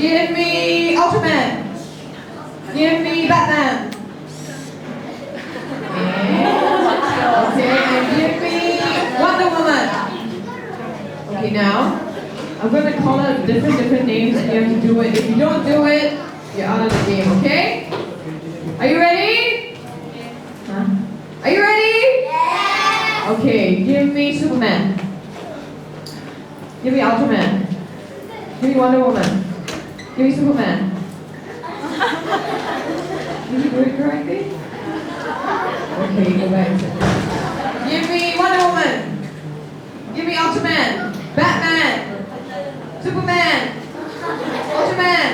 Give me Ultraman. Give me Batman. Okay, and give me Wonder Woman. Okay, now I'm gonna call out different names and you have to do it. If you don't do it, you're out of the game, okay? Are you ready? Huh? Are you ready? Yeah. Okay, give me Superman. Give me Ultraman. Give me Wonder Woman. Give me Superman. Did you do it correctly? Okay, go back. Give me Wonder Woman. Give me Ultraman. Batman. Superman. Ultraman.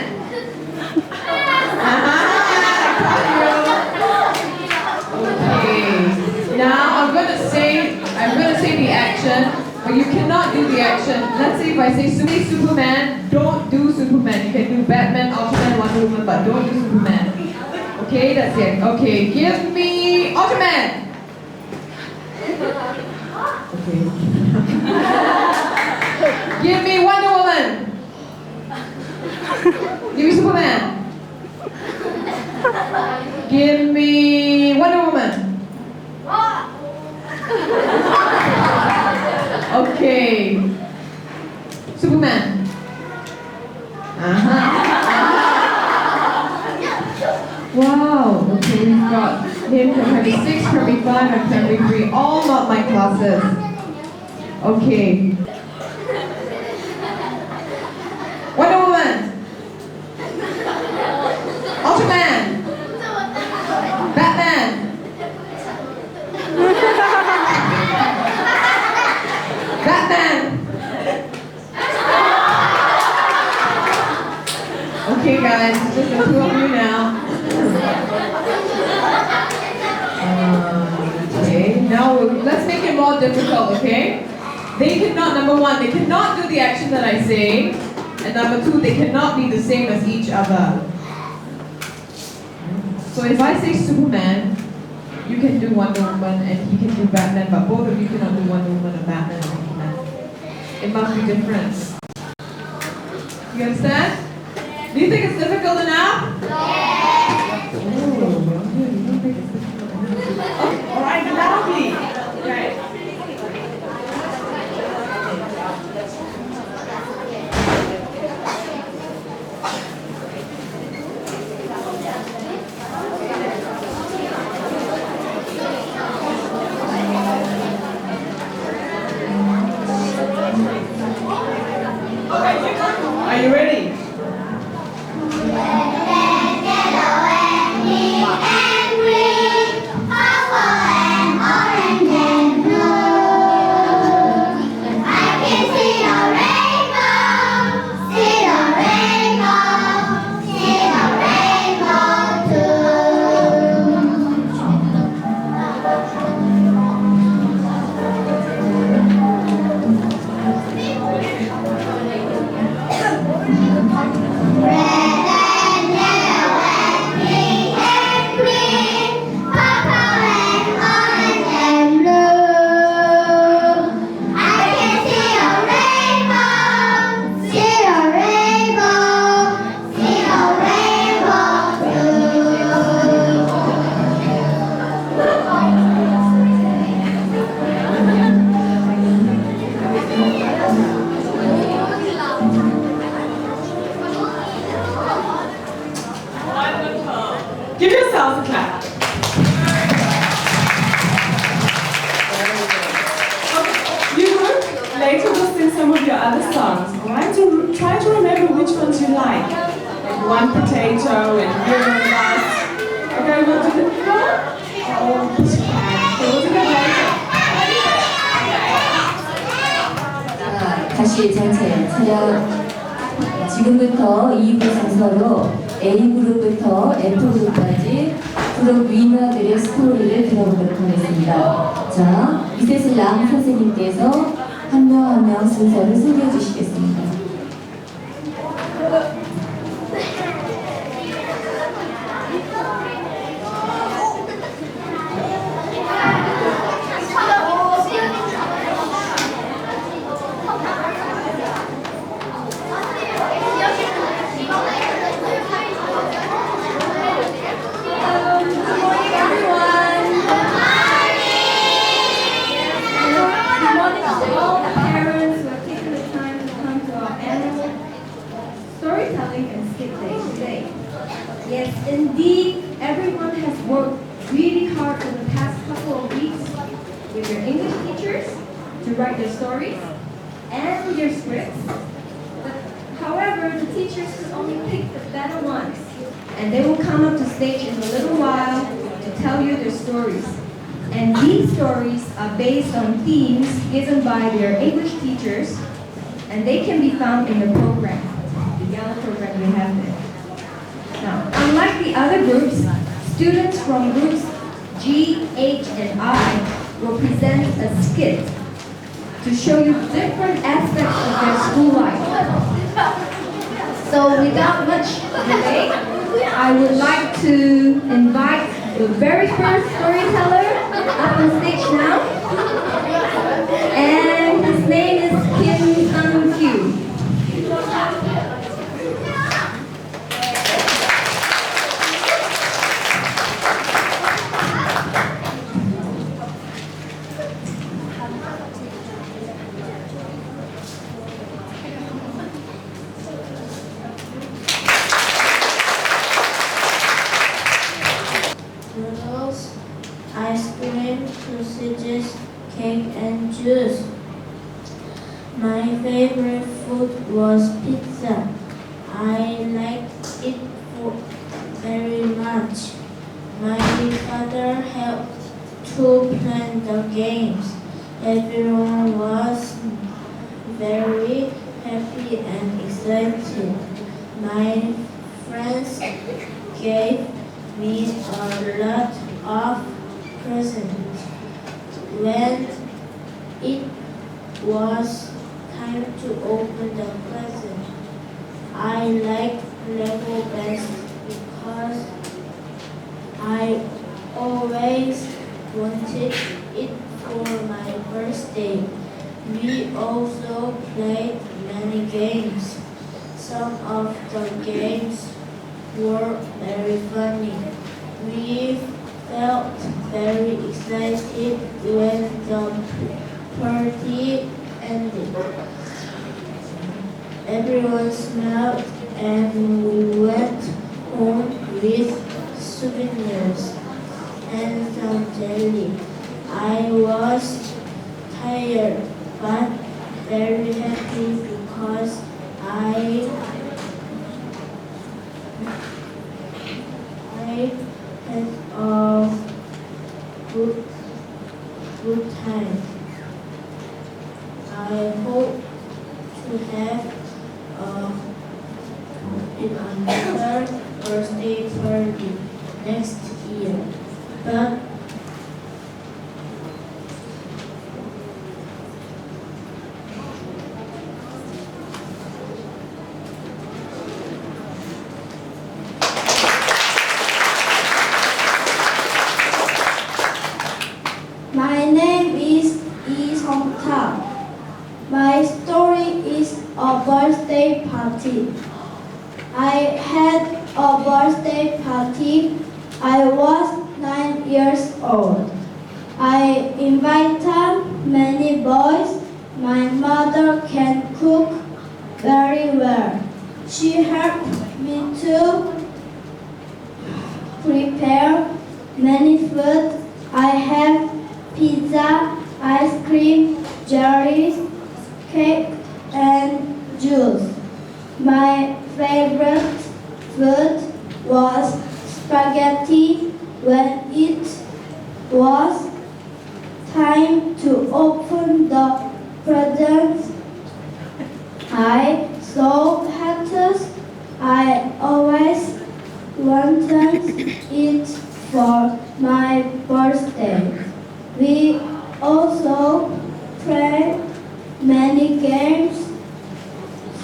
Okay. Now I'm gonna say the action, but you cannot do the action. Let's say if I say Superman, don't do Superman. You can do Batman, Ultraman, Wonder Woman, but don't do Superman. Okay, that's it. Okay, give me Ultraman. Okay. Give me Wonder Woman. Give me Superman. Give me Wonder Woman. Okay. Superman. Wow. Okay, we've got him from Primary 6, Primary 5, and Primary 3. All not my classes. Okay. Wonder Woman. Ultraman. Batman. Batman. Okay guys, it's just the two of you now. Okay, now let's make it more difficult, okay? They cannot, number one, they cannot do the action that I say. And number two, they cannot be the same as each other. So if I say Superman, you can do Wonder Woman and he can do Batman, but both of you cannot do Wonder Woman and Batman and Superman. It must be different. You understand? Do you think it's difficult enough? Yeah. Oh, you don't think it's difficult enough? Okay. All right, loudly. Okay. Are you ready? Give yourselves a clap. You will later will sing some of your other songs, alright? So try to remember which ones you like. Like One Potato and River Bus. Okay, we'll do the we'll do that later. 다시 전체 차렷. 지금부터 2부 순서로 A그룹부터 F그룹까지 그룹 위너들의 스토리를 들어보도록 하겠습니다. 자, 이세슬 람 선생님께서 한 명 한 명 순서를 소개해 주시겠습니다. write their stories and their scripts. However, the teachers could only pick the better ones, and they will come up to stage in a little while to tell you their stories. And these stories are based on themes given by their English teachers, and they can be found in the program, the yellow program we have there. Now, unlike the other groups, students from groups G, H, and I will present a skit to show you different aspects of their school life. So without much delay, I would like to invite the very first storyteller up on stage now. And his name is Kim Sun-kyu. Noodles, ice cream, sausages, cake, and juice. My favorite food was pizza. I liked it very much. My father helped to plan the games. Everyone was very happy and excited. My friends gave me a lot of presents. When it was time to open the present, I liked Lego best because I always wanted it for my birthday. We also played many games. Some of the games were very funny. We felt very excited when the party ended. Everyone smiled and we went home with souvenirs and some jelly. I was tired but very happy because I had a good time. I hope to have another birthday party next year. But my name is Lee Song-ta. My story is a birthday party. I had a birthday party. I was 9 years old. I invited many boys. My mother can cook very well. She helped me to prepare many food. I have pizza, ice cream, jellies, cake, and juice. My favorite food was spaghetti. When it was time to open the presents, I saw hats. I always wanted it for my birthday. We also played many games.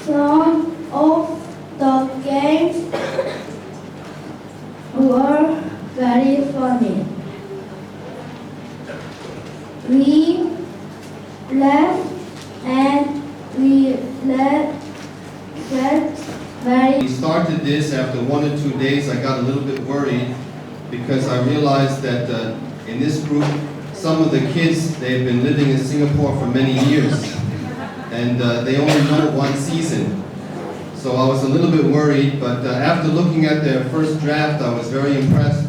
Some of the games were very funny. We laughed and we felt very. We started this after 1 or 2 days. I got a little bit worried because I realized that in this group, some of the kids, they've been living in Singapore for many years and they only know one season. So I was a little bit worried, but after looking at their first draft, I was very impressed,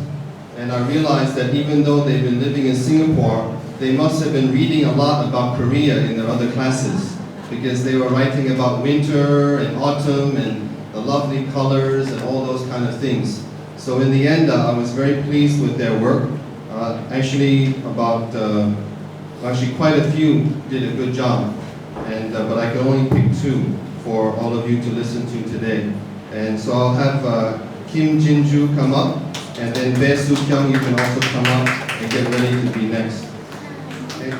and I realized that even though they've been living in Singapore, they must have been reading a lot about Korea in their other classes, because they were writing about winter and autumn and the lovely colors and all those kind of things. So in the end, I was very pleased with their work. Actually, quite a few did a good job, but I can only pick 2 for all of you to listen to today. And so I'll have Kim Jinju come up, and then Bae Soo-kyung, you can also come up and get ready to be next. Okay.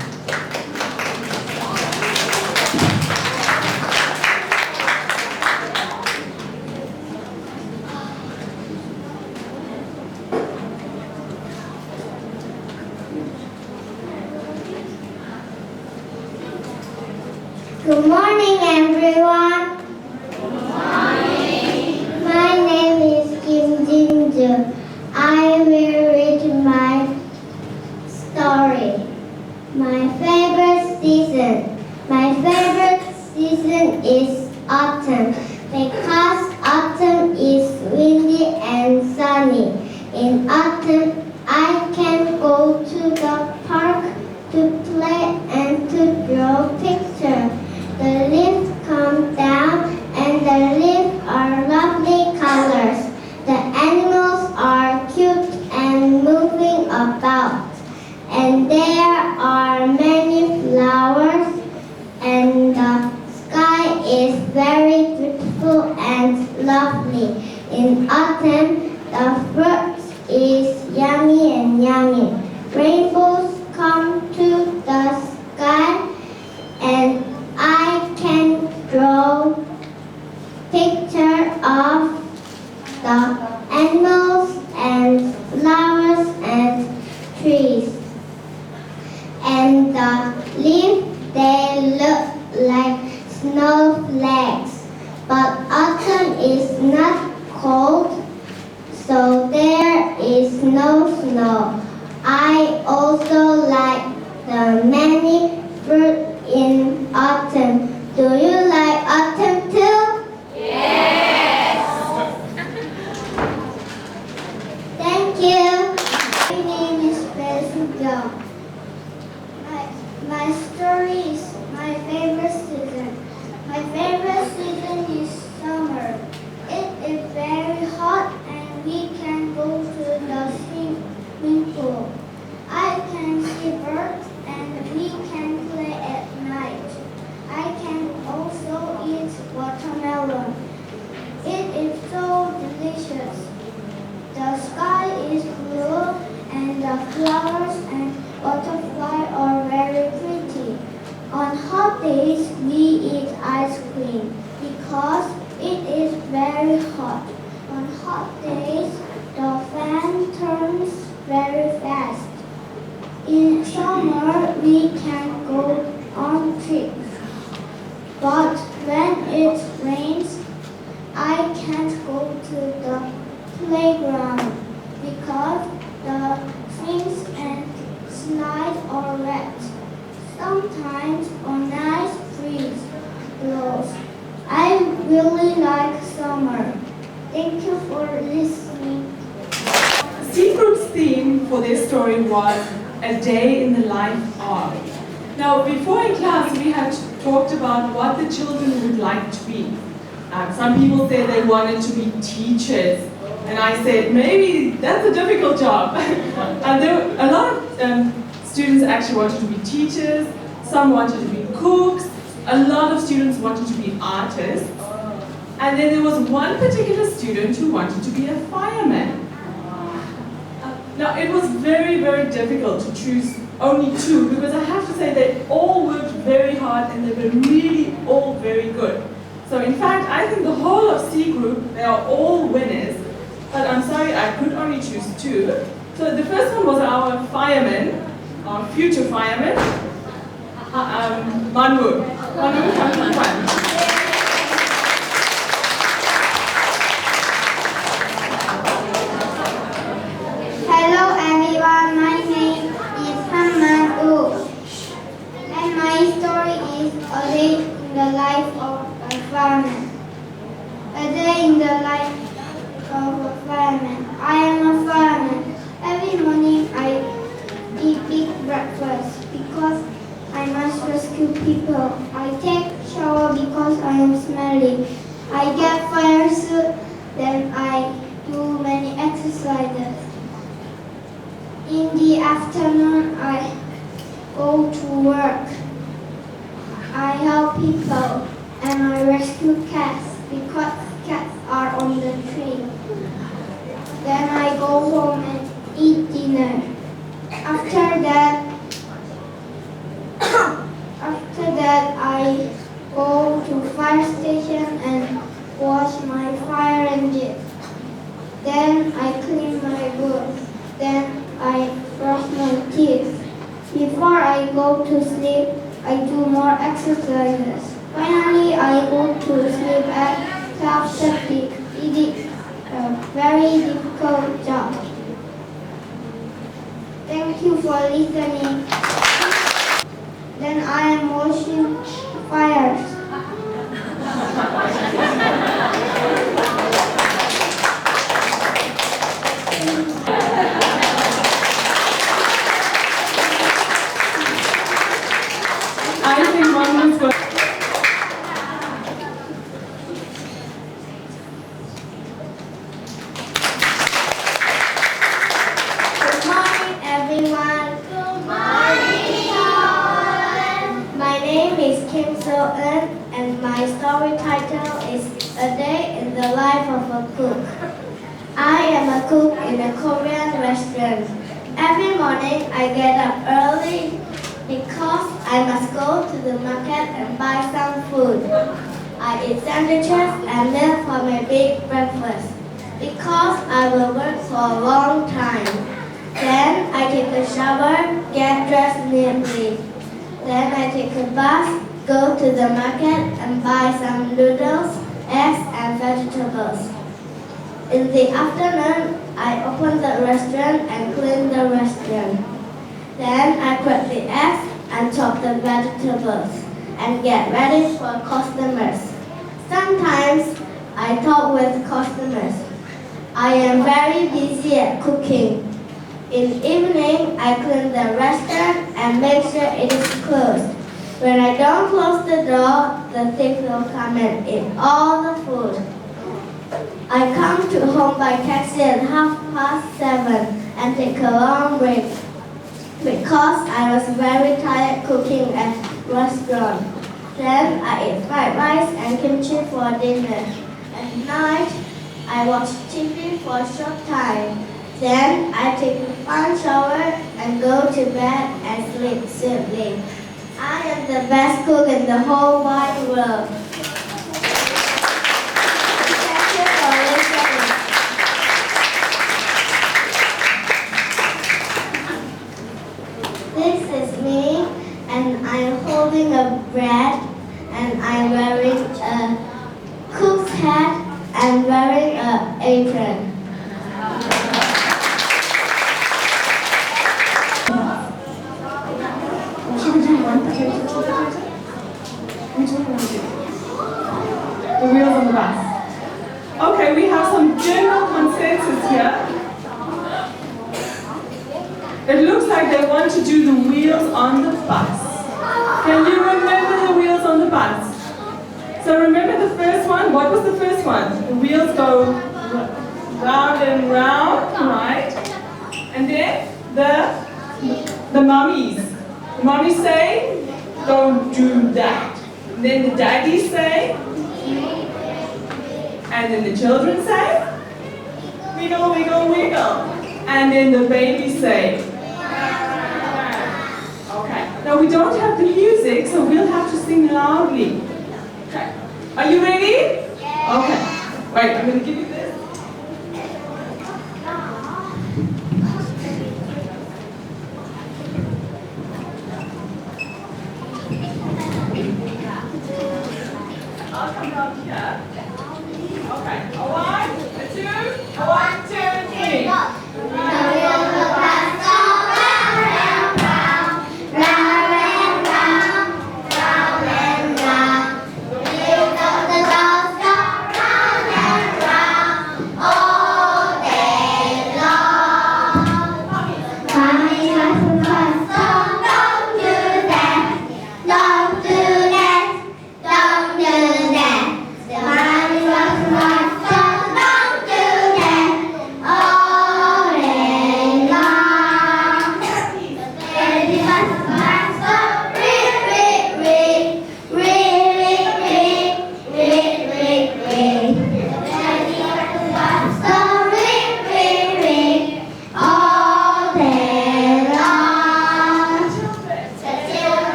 Good morning, everyone. Good morning. My name is Kim Jinju. I will read my story. My favorite season. My favorite season is autumn because autumn is windy and sunny. In autumn, I can go to the park to play and to draw pictures. The leaves come down and the leaves are lovely colors. The animals are cute and moving about. And there are many flowers and the sky is very beautiful and lovely. In autumn, the fruit is yummy and yummy. Rainbows come to the sky and I can draw picture of the animals and flowers and trees. And the leaves, they look like snowflakes. But autumn is not cold, so there is no snow. I also like the many fruit in autumn. Do you like autumn too? Yes! Thank you. My name is Bae Soo-kyung. My story is my favorite season. My favorite season is summer. It is very hot and we can go to the swimming pool. I can see birds and we can play at night. I can also eat watermelon. It is so delicious. The sky is blue and the flowers and butterflies are very pretty. On hot days we eat ice cream because it is very hot. On hot days the fan turns very fast. In summer we can go on trips. But when it rains, I can't go to the playground because the swings and slides are wet. Sometimes a nice breeze blows. I really like summer. Thank you for listening. C Group's theme for this story was A Day in the Life of. Now, before in class, we had talked about what the children would like to be. Some people said they wanted to be teachers, and I said, maybe that's a difficult job. And there were a lot of students actually wanted to be teachers, some wanted to be cooks, a lot of students wanted to be artists, and then there was one particular student who wanted to be a fireman. Now, it was very, very difficult to choose only 2, because I have to say they all worked very hard and they were really all very good. So in fact, I think the whole of C Group, they are all winners, but I'm sorry, I could only choose 2. So the first one was our fireman, our future fireman, Manwoo. Manwoo, come to the front. Hello everyone, my name is Manwoo. And my story is A Day in the Life of a Fireman. A day in the life of a fireman. I am a fireman. Every morning I eat big breakfast. because I must rescue people. I take shower because I am smelly. I get fire suit, then I do many exercises. In the afternoon, I go to work. I help people and I rescue cats because cats are on the tree. Then I go home and eat dinner. After that, I go to fire station and wash my fire engine. Then I clean my boots. Then I brush my teeth. Before I go to sleep, I do more exercises. Finally, I go to sleep at 12:30. It is a very difficult job. Thank you for listening. Then I am washing fires. I think one was good. Good morning, everyone. Good morning, all. My name is Kim So-eun, and my story title is A Day in the Life of a Cook. I am a cook in a Korean restaurant. Every morning, I get up early because I must go to the market and buy some food. I eat sandwiches and milk for my big breakfast because I will work for a long time. Then I take a shower, get dressed neatly. Then I take a bath, go to the market and buy some noodles, eggs and vegetables. In the afternoon, I open the restaurant and clean the restaurant. Then I crack the eggs and chop the vegetables and get ready for customers. Sometimes I talk with customers. I am very busy at cooking. In the evening, I clean the restaurant and make sure it is closed. When I don't close the door, the thief will come and eat all the food. I come to home by taxi at 7:30 and take a long break because I was very tired cooking at restaurant. Then I eat fried rice and kimchi for dinner. At night, I watch TV for a short time. Then I take a fun shower and go to bed and sleep sweetly. I am the best cook in the whole wide world. Thank you for listening. This is me, and I'm holding a bread, and I'm wearing a cook's hat and wearing an apron. Should we do one potato, two potato? Which one want to do? The wheels on the bus. Okay, we have some general consensus here. It looks like they want to do the wheels on the bus. Can you remember the wheels on the bus? So remember the first one? What was the first one? The wheels go round and round, right? And then the mummies. The mummies say, don't do that. And then the daddies say, and then the children say, wiggle, wiggle, wiggle. And then the babies say, okay. Now we don't have the music, so we'll have to sing loudly. Okay. Are you ready? Okay. Wait, I'm going to give you this. I'll come down here. Okay. A 1, a 2, a 1, 2, 3. Mommy has a fast, don't you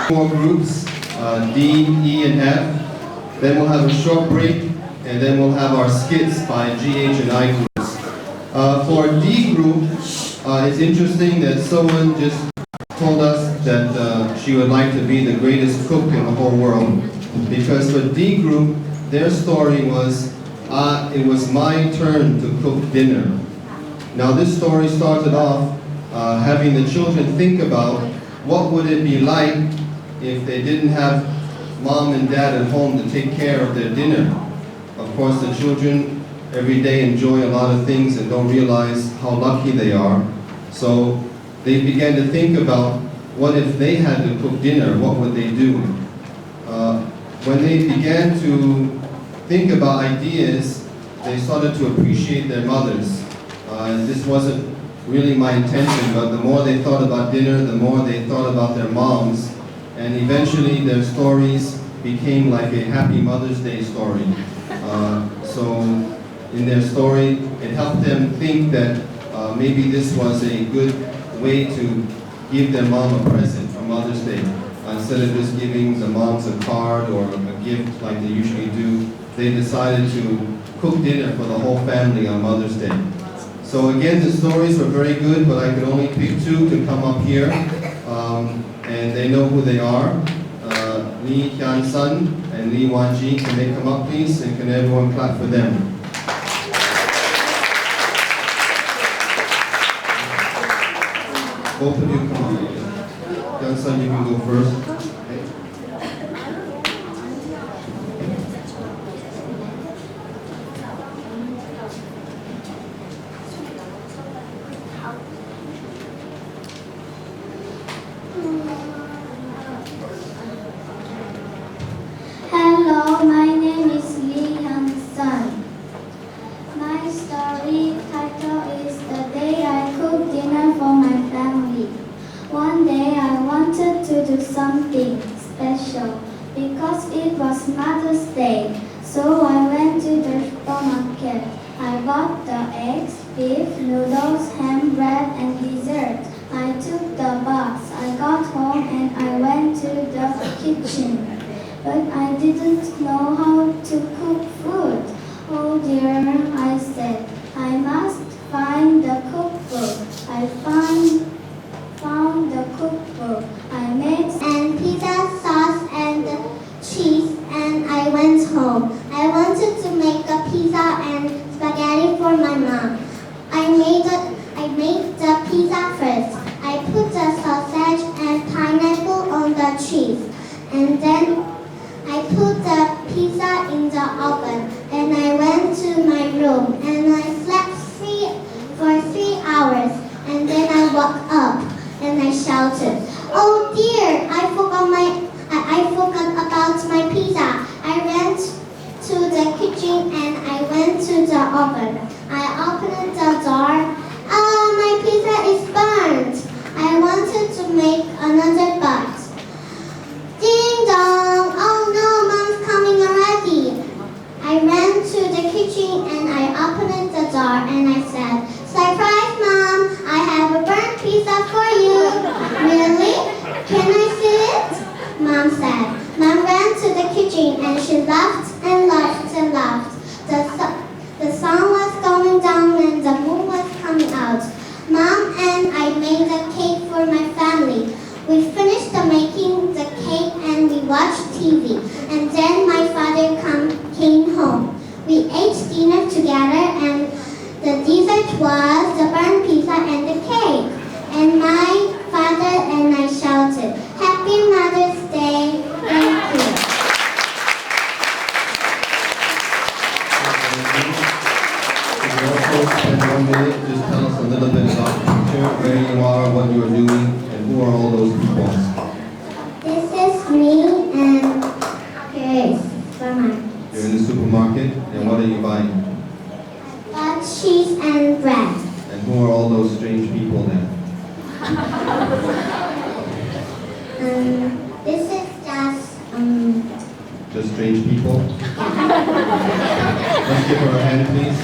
Four groups, D, E, and F. Then we'll have a short break, and then we'll have our skits by G, H, and I groups. For D group, it's interesting that someone just told us that she would like to be the greatest cook in the whole world. Because for D group, their story was, it was my turn to cook dinner. Now this story started off having the children think about what would it be like if they didn't have mom and dad at home to take care of their dinner. Of course, the children every day enjoy a lot of things and don't realize how lucky they are. So they began to think about what if they had to cook dinner, what would they do? When they began to think about ideas, they started to appreciate their mothers. This wasn't really my intention, but the more they thought about dinner, the more they thought about their moms, and eventually their stories became like a happy Mother's Day story. So in their story, it helped them think that maybe this was a good way to give their mom a present for Mother's Day. Instead of just giving the moms a card or a gift like they usually do, they decided to cook dinner for the whole family on Mother's Day. So again, the stories were very good, but I could only pick two to come up here. And they know who they are. Lee Hyun-sun and Lee Wan-ji, can they come up please? And can everyone clap for them? Both of you come on. Hyun-sun, you can go first. Hello, my name is Lee Hyun-sun. My story title is The Day I Cooked Dinner for My Family. One day I wanted to do something special because it was Mother's Day. So I went to the supermarket. I bought the eggs, beef, noodles, ham, bread, and dessert. I took the box. I got home and I went to the kitchen. But I didn't know how to cook food. Oh dear, I said, I must find the cookbook. I found the cookbook. I made and pizza sauce and cheese, and I went home. I wanted to make a pizza and spaghetti for my mom. I made the pizza first. I put the sausage and pineapple on the cheese, and then I put the pizza in the oven, and I went to my room, and I slept for 3 hours, and then I woke up, and I shouted, "Oh dear, I forgot about my pizza." I ran to the kitchen, and I went to the oven. I opened the door. Oh, my pizza is burnt. I wanted to make another batch. Ding dong! Oh no, Mom's coming already. I ran to the kitchen and I opened the door and I said, "Surprise, Mom! I have a burnt pizza for you." "Really? Can I see it?" Mom said. Mom ran to the kitchen and she laughed and laughed and laughed. The sun was going down and the moon was coming out. Mom and I made a cake for my family. We finished making the cake and we watched TV. And then my father came home. We ate dinner together and the dessert was the burnt pizza and the cake. And my father and I shouted, "Happy Mother's Day." Thank you. Can you also spend 1 minute, just tell us a little bit about the picture, where you are, what you are doing, and who are all those people? This is me and here is Mama. You're in the supermarket, and what are you buying? Cheese and bread. And who are all those strange people then? This is Just strange people? Let's give her a hand, please.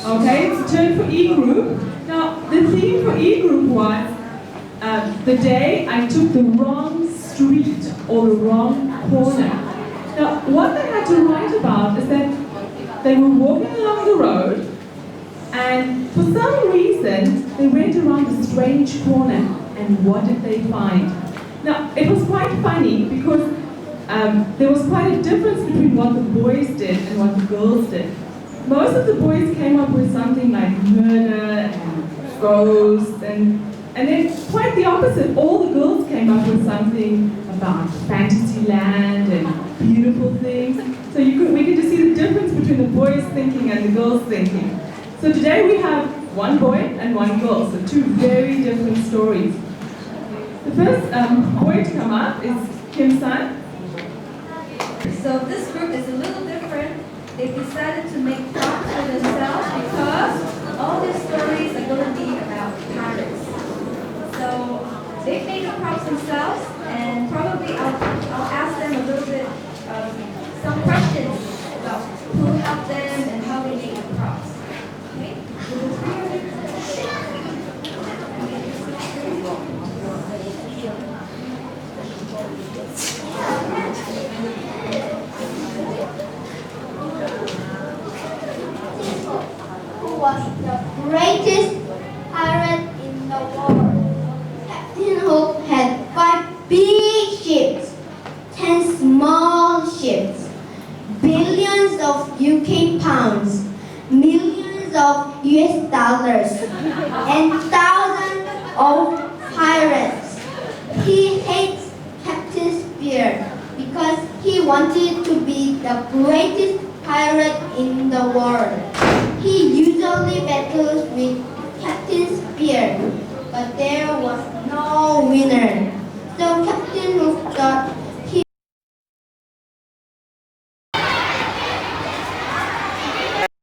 Okay, it's turn for E group. Now, the theme for E group was the day I took the wrong street or the wrong corner. Now, what they had to write about is that they were walking along the road, and for some reason, they went around a strange corner, and what did they find? Now, it was quite funny because there was quite a difference between what the boys did and what the girls did. Most of the boys came up with something like murder and ghosts, and then quite the opposite. All the girls came up with something about fantasy land and beautiful things. So we could just see the difference between the boys thinking and the girls thinking. So today we have one boy and one girl, so two very different stories. The first boy to come up is Kim-san. So this group is a little different. They decided to make props for themselves because all their stories are going to be about pirates. So they made the props themselves, and probably I'll ask them a little bit some questions about who helped them and how they made the props. Okay? Who was the greatest pirate in the world? Captain Hook had 5 big ships, 10 small ships, billions of UK pounds, millions of US dollars, and thousands of pirates. He hates Captain Spear because he wanted to be the greatest pirate in the world. He usually battles with Captain Spear, but there was no winner.